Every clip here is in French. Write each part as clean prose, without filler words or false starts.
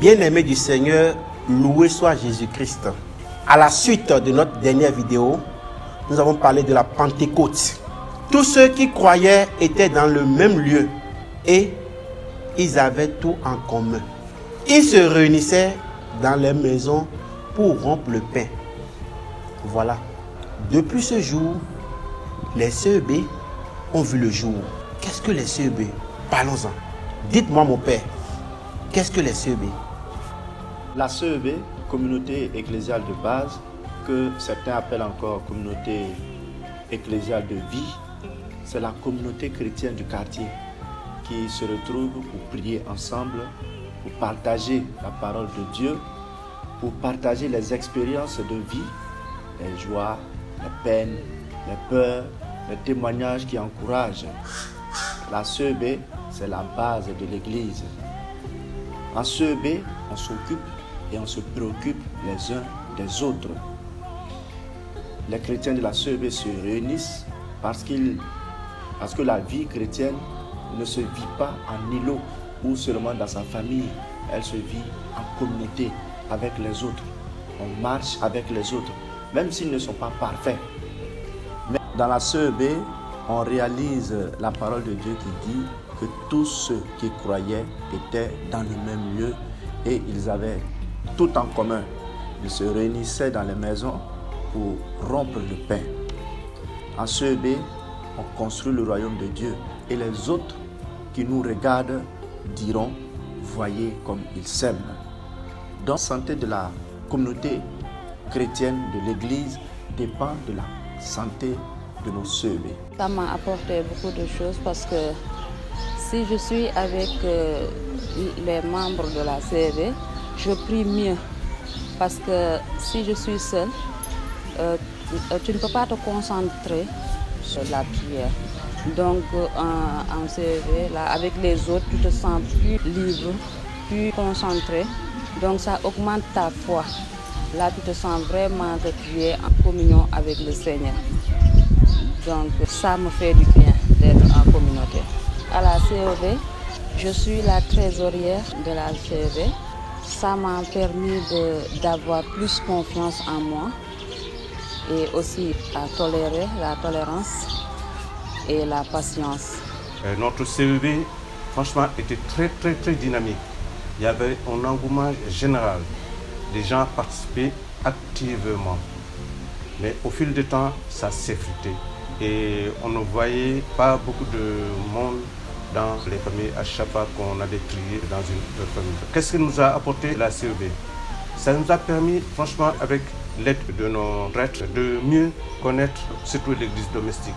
Bien-aimés du Seigneur, loué soit Jésus-Christ. À la suite de notre dernière vidéo, nous avons parlé de la Pentecôte. Tous ceux qui croyaient étaient dans le même lieu et ils avaient tout en commun. Ils se réunissaient dans les maisons pour rompre le pain. Voilà. Depuis ce jour, les CEB ont vu le jour. Qu'est-ce que les CEB? Parlons-en. Dites-moi, mon père, qu'est-ce que les CEB? La CEB, communauté ecclésiale de base, que certains appellent encore communauté ecclésiale de vie, c'est la communauté chrétienne du quartier qui se retrouve pour prier ensemble, pour partager la parole de Dieu, pour partager les expériences de vie, les joies, les peines, les peurs, les témoignages qui encouragent. La CEB, c'est la base de l'Église. En CEB, on s'occupe et on se préoccupe les uns des autres. Les chrétiens de la CEB se réunissent parce que la vie chrétienne ne se vit pas en îlot ou seulement dans sa famille. Elle se vit en communauté avec les autres. On marche avec les autres, même s'ils ne sont pas parfaits. Mais dans la CEB, on réalise la parole de Dieu qui dit que tous ceux qui croyaient étaient dans le même lieu et ils avaient tout en commun. Ils se réunissaient dans les maisons pour rompre le pain. En CEB, on construit le royaume de Dieu et les autres qui nous regardent diront « Voyez comme ils s'aiment ». Donc, la santé de la communauté chrétienne de l'Église dépend de la santé de nos CEB. Ça m'a apporté beaucoup de choses parce que si je suis avec les membres de la CEB, je prie mieux. Parce que si je suis seule, tu ne peux pas te concentrer sur la prière. Donc en CEB, là, avec les autres, tu te sens plus libre, plus concentré. Donc ça augmente ta foi. Là, tu te sens vraiment que tu es en communion avec le Seigneur. Donc ça me fait du bien d'être en communauté. À la CEB, je suis la trésorière de la CEB. Ça m'a permis d'avoir plus confiance en moi et aussi à tolérer la tolérance et la patience. Notre CEB, franchement, était très dynamique. Il y avait un engouement général. Les gens participaient activement. Mais au fil du temps, ça s'effritait. Et on ne voyait pas beaucoup de monde dans les familles à chaque fois qu'on allait prier dans une famille. Qu'est-ce que nous a apporté la CEB? Ça nous a permis, franchement, avec l'aide de nos prêtres, de mieux connaître surtout l'église domestique.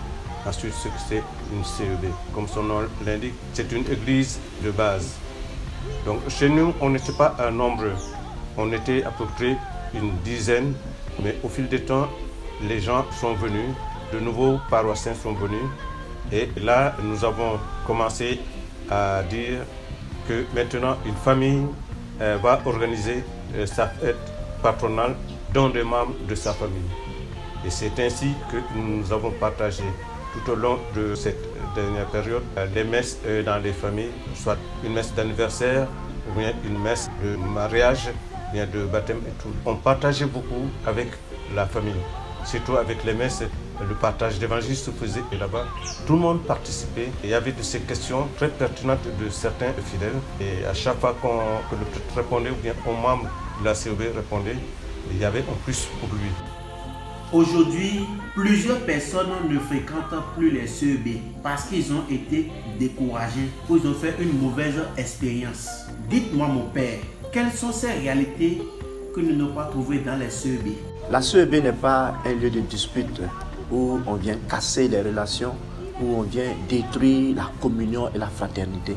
Ensuite, ce que c'est une CEB. Comme son nom l'indique, c'est une église de base. Donc chez nous, on n'était pas nombreux. On était à peu près une dizaine, mais au fil du temps, les gens sont venus, de nouveaux paroissiens sont venus. Et là, nous avons commencé à dire que maintenant, une famille va organiser sa fête patronale dans des membres de sa famille. Et c'est ainsi que nous avons partagé tout au long de cette dernière période les messes dans les familles, soit une messe d'anniversaire, ou bien une messe de mariage, ou bien de baptême et tout. On partageait beaucoup avec la famille, surtout avec les messes. Le partage d'évangile se faisait là-bas. Tout le monde participait. Et il y avait de ces questions très pertinentes de certains fidèles. Et à chaque fois que le prêtre répondait, ou bien un membre de la CEB répondait, il y avait en plus pour lui. Aujourd'hui, plusieurs personnes ne fréquentent plus les CEB parce qu'ils ont été découragés ou ils ont fait une mauvaise expérience. Dites-moi, mon père, quelles sont ces réalités que nous n'avons pas trouvées dans les CEB? La CEB n'est pas un lieu de dispute où on vient casser les relations, où on vient détruire la communion et la fraternité.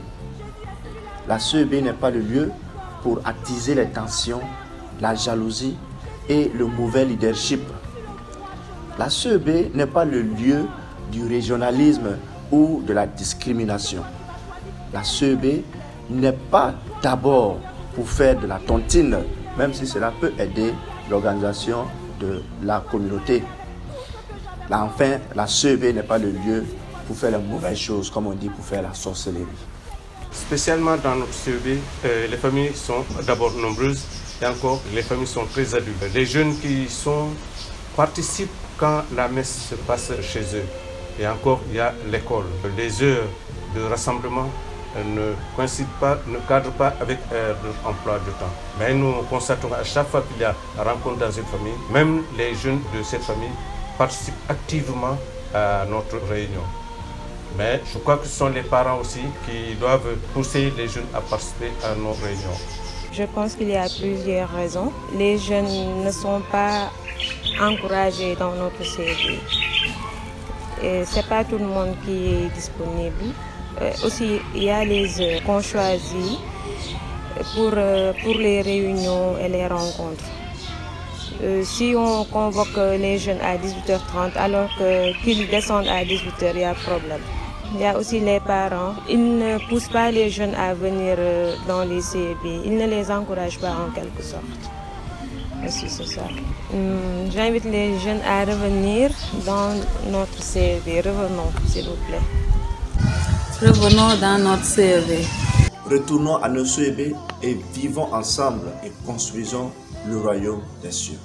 La CEB n'est pas le lieu pour attiser les tensions, la jalousie et le mauvais leadership. La CEB n'est pas le lieu du régionalisme ou de la discrimination. La CEB n'est pas d'abord pour faire de la tontine, même si cela peut aider l'organisation de la communauté. Là, enfin, la CEB n'est pas le lieu pour faire les mauvaises choses, comme on dit, pour faire la sorcellerie. Spécialement dans notre CEB, les familles sont d'abord nombreuses et encore les familles sont très adultes. Les jeunes qui participent quand la messe se passe chez eux. Et encore, il y a l'école. Les heures de rassemblement ne coïncident pas, ne cadrent pas avec leur emploi de temps. Mais nous constatons à chaque fois qu'il y a rencontre dans une famille, même les jeunes de cette famille participent activement à notre réunion. Mais je crois que ce sont les parents aussi qui doivent pousser les jeunes à participer à nos réunions. Je pense qu'il y a plusieurs raisons. Les jeunes ne sont pas encouragés dans notre CEB. Ce n'est pas tout le monde qui est disponible. Aussi, il y a les heures qu'on choisit pour les réunions et les rencontres. Si on convoque les jeunes à 18h30 alors qu'ils descendent à 18h, il y a problème. Il y a aussi les parents. Ils ne poussent pas les jeunes à venir dans les CEB. Ils ne les encouragent pas en quelque sorte. Aussi, c'est ça. J'invite les jeunes à revenir dans notre CEB. Revenons, s'il vous plaît. Revenons dans notre CEB. Retournons à nos CEB et vivons ensemble et construisons le royaume des cieux.